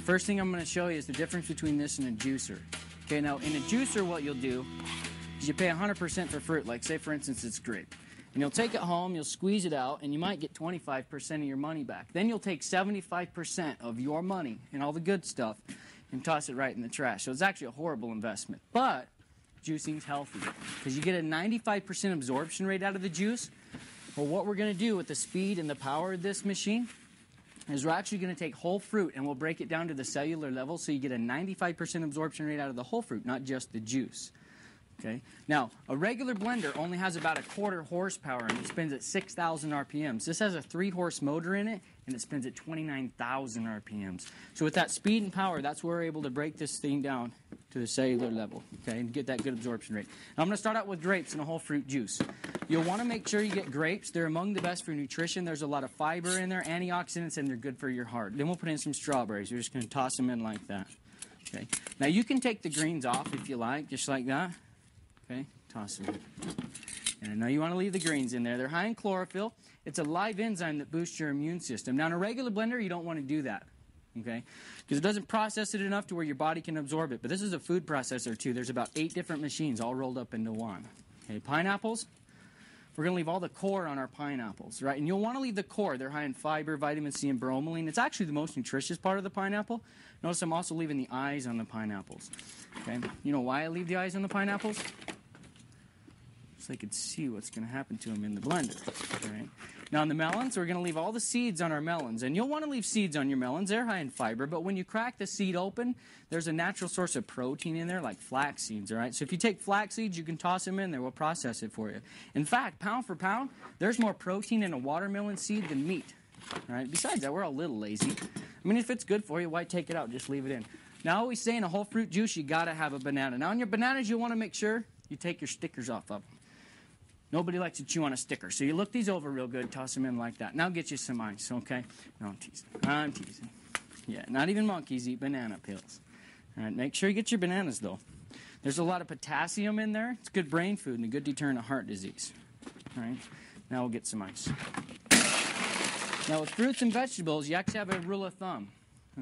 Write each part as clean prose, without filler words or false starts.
first thing I'm going to show you is the difference between this and a juicer. Okay, now in a juicer what you'll do is you pay 100% for fruit, like say for instance it's grape. And you'll take it home, you'll squeeze it out, and you might get 25% of your money back. Then you'll take 75% of your money and all the good stuff and toss it right in the trash. So it's actually a horrible investment. But juicing's healthy because you get a 95% absorption rate out of the juice. Well, what we're going to do with the speed and the power of this machine is we're actually going to take whole fruit and we'll break it down to the cellular level so you get a 95% absorption rate out of the whole fruit, not just the juice. Okay. Now, a regular blender only has about 1/4 horsepower and it spins at 6,000 RPMs. This has a 3-horse motor in it and it spins at 29,000 RPMs. So with that speed and power, that's where we're able to break this thing down to the cellular level, okay, and get that good absorption rate. Now, I'm going to start out with grapes and a whole fruit juice. You'll want to make sure you get grapes. They're among the best for nutrition. There's a lot of fiber in there, antioxidants, and they're good for your heart. Then we'll put in some strawberries. We're just going to toss them in like that. Okay. Now, you can take the greens off if you like, just like that. Okay, toss them in. And I know you want to leave the greens in there. They're high in chlorophyll. It's a live enzyme that boosts your immune system. Now, in a regular blender, you don't want to do that, okay, because it doesn't process it enough to where your body can absorb it. But this is a food processor, too. There's about 8 different machines all rolled up into one. Okay, pineapples, we're going to leave all the core on our pineapples, right? And you'll want to leave the core. They're high in fiber, vitamin C, and bromelain. It's actually the most nutritious part of the pineapple. Notice I'm also leaving the eyes on the pineapples, okay? You know why I leave the eyes on the pineapples? So they could see what's going to happen to them in the blender. Right? Now on the melons, we're going to leave all the seeds on our melons. And you'll want to leave seeds on your melons. They're high in fiber. But when you crack the seed open, there's a natural source of protein in there, like flax seeds. All right? So if you take flax seeds, you can toss them in there. We'll process it for you. In fact, pound for pound, there's more protein in a watermelon seed than meat. All right? Besides that, we're all a little lazy. I mean, if it's good for you, why take it out? Just leave it in. Now, I always say in a whole fruit juice, you got to have a banana. Now, on your bananas, you want to make sure you take your stickers off of them. Nobody likes to chew on a sticker. So you look these over real good, toss them in like that. Now get you some ice, okay? No, I'm teasing. I'm teasing. Yeah, not even monkeys eat banana peels. All right, make sure you get your bananas, though. There's a lot of potassium in there. It's good brain food and a good deterrent of heart disease. All right, now we'll get some ice. Now with fruits and vegetables, you actually have a rule of thumb.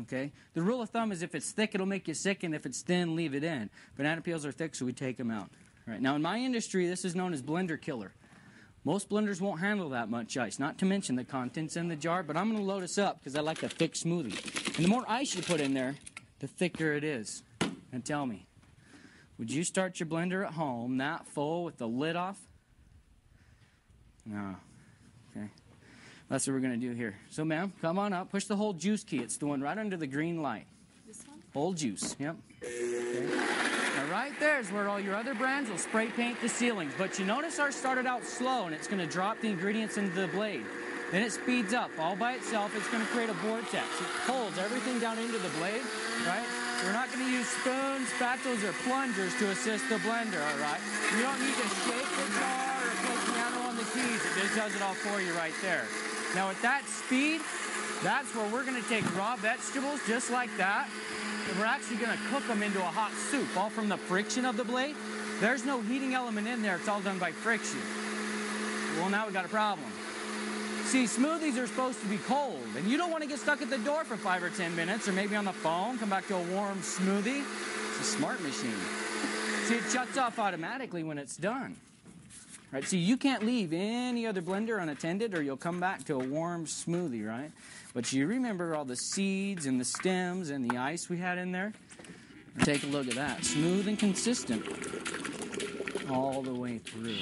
Okay? The rule of thumb is if it's thick, it'll make you sick, and if it's thin, leave it in. Banana peels are thick, so we take them out. Right. Now, in my industry, this is known as blender killer. Most blenders won't handle that much ice, not to mention the contents in the jar, but I'm going to load us up because I like a thick smoothie. And the more ice you put in there, the thicker it is. And tell me, would you start your blender at home that full with the lid off? No. Okay. That's what we're going to do here. So, ma'am, come on up. Push the whole juice key. It's the one right under the green light. This one? Whole juice. Yep. Okay. Now, right there is where all your other brands will spray paint the ceilings. But you notice ours started out slow, and it's going to drop the ingredients into the blade. Then it speeds up all by itself. It's going to create a vortex. It pulls everything down into the blade, right? We're not going to use spoons, spatulas, or plungers to assist the blender, all right? You don't need to shake the jar or play piano on the keys. It just does it all for you right there. Now, with that speed, that's where we're going to take raw vegetables just like that. And we're actually going to cook them into a hot soup, all from the friction of the blade. There's no heating element in there. It's all done by friction. Well, now we've got a problem. See, smoothies are supposed to be cold, and you don't want to get stuck at the door for 5 or 10 minutes, or maybe on the phone, come back to a warm smoothie. It's a smart machine. See, it shuts off automatically when it's done. Right? See, you can't leave any other blender unattended, or you'll come back to a warm smoothie, right? But you remember all the seeds and the stems and the ice we had in there? Take a look at that. Smooth and consistent all the way through.